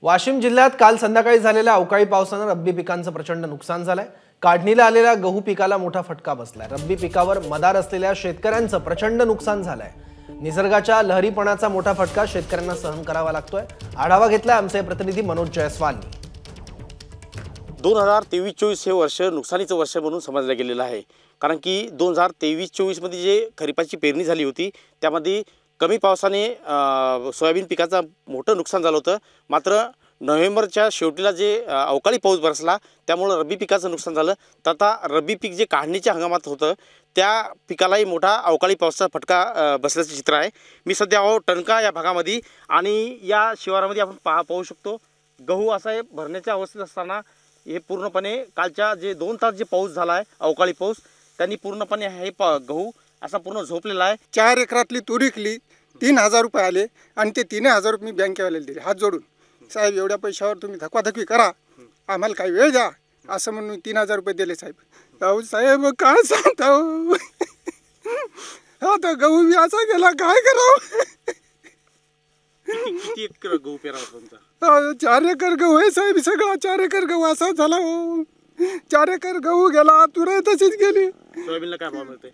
वाशिम जिल्ह्यात काल संध्याकाळी झालेल्या अवकाळी पावसाने रब्बी पिकांचं प्रचंड नुकसान झालंय। काढणीला आलेल्या गहू पिकाला मोठा फटका बसलाय। रब्बी पिकावर मदार असलेल्या शेतकऱ्यांचं प्रचंड नुकसान झालंय। निसर्गाच्या लहरीपणाचा मोठा फटका शेतकऱ्यांना सहन करावा लागतोय। आढावा घेतलाय आमचे प्रतिनिधी मनोज जयस्वालनी। 2023-24 हे वर्ष नुकसानीचं वर्ष म्हणून समजलं गेलेलं आहे, कारण की 2023-24 मध्ये जे खरीपाची पेरणी झाली होती त्यामध्ये कमी पावसाने सोयाबीन पिकाचं मोठं नुकसान झालं होतं। मात्र नोव्हेंबरच्या शेवटीला जे अवकाळी पाऊस बरसला त्यामुळे रब्बी पिकाचं नुकसान झालं। तर आता रब्बी पीक जे काढणीच्या हंगामात होतं त्या पिकालाही मोठा अवकाळी पावसाचा फटका बसल्याचं चित्र आहे। मी सध्या टणका या भागामध्ये आणि या शिवारामध्ये आपण पाहू शकतो गहू असा हे भरण्याच्या अवस्थेत असताना हे पूर्णपणे कालच्या जे 2 तास जे पाऊस झाला आहे अवकाळी पाऊस त्यांनी पूर्णपणे हे गहू असा पूर्ण झोपलेला आहे। 4 एकरातली तूर विकली, 3000 रुपये आले आणि ते 3000 रुपये मी बँकेवाल्याला दिले हात जोडून। साहेब एवढ्या पैशावर तुम्ही धकवाधकवी करा, आम्हाला काही वेळ द्या असं म्हणून 3000 रुपये दिले साहेब। अहो साहेब काय सांगता हो, आता गहू मी असा गेला काय करावं। किती एकर गहू पेरा तुमचा? 4 एकर गहू आहे साहेब, सगळा 4 एकर गहू असा झाला हो। 4 एकर गहू गेला, तुरही तशीच गेली। सोयाबीनला काय भाव मिळते?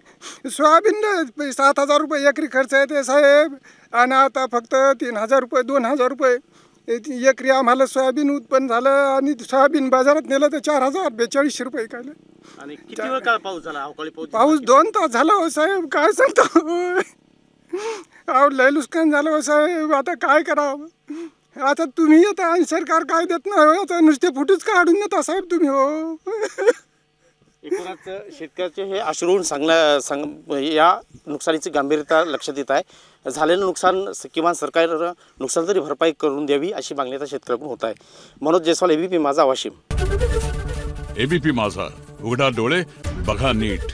सोयाबीन 7000 रुपये एकरी खर्च येते साहेब, आणि आता फक्त 3000 रुपये 2000 रुपये एकरी आम्हाला सोयाबीन उत्पन्न झालं। आणि सोयाबीन बाजारात नेलं तर 4042 रुपये काय। आणि किती वेळ काळ पाऊस झाला अवकाळी पाऊस 2 तास झाला हो साहेब, काय सांगता अहो लय नुकसान झालं हो साहेब। आता काय करावं, आता तुम्ही आता आणि सरकार काय देत नाही हो, आता नुसते फुटूच काढून देता साहेब तुम्ही हो। एकूणच शेतकऱ्याचे हे अश्रून या नुकसानीची गंभीरता लक्षात येत आहे। झालेलं नुकसान किमान सरकारनं नुकसान तरी भरपाई करून द्यावी अशी मागणी आता शेतकऱ्यांकडून होत आहे। मनोज जयस्वाल, एबीपी माझा, वाशिम। एबीपी माझा, उघडा डोळे बघा नीट।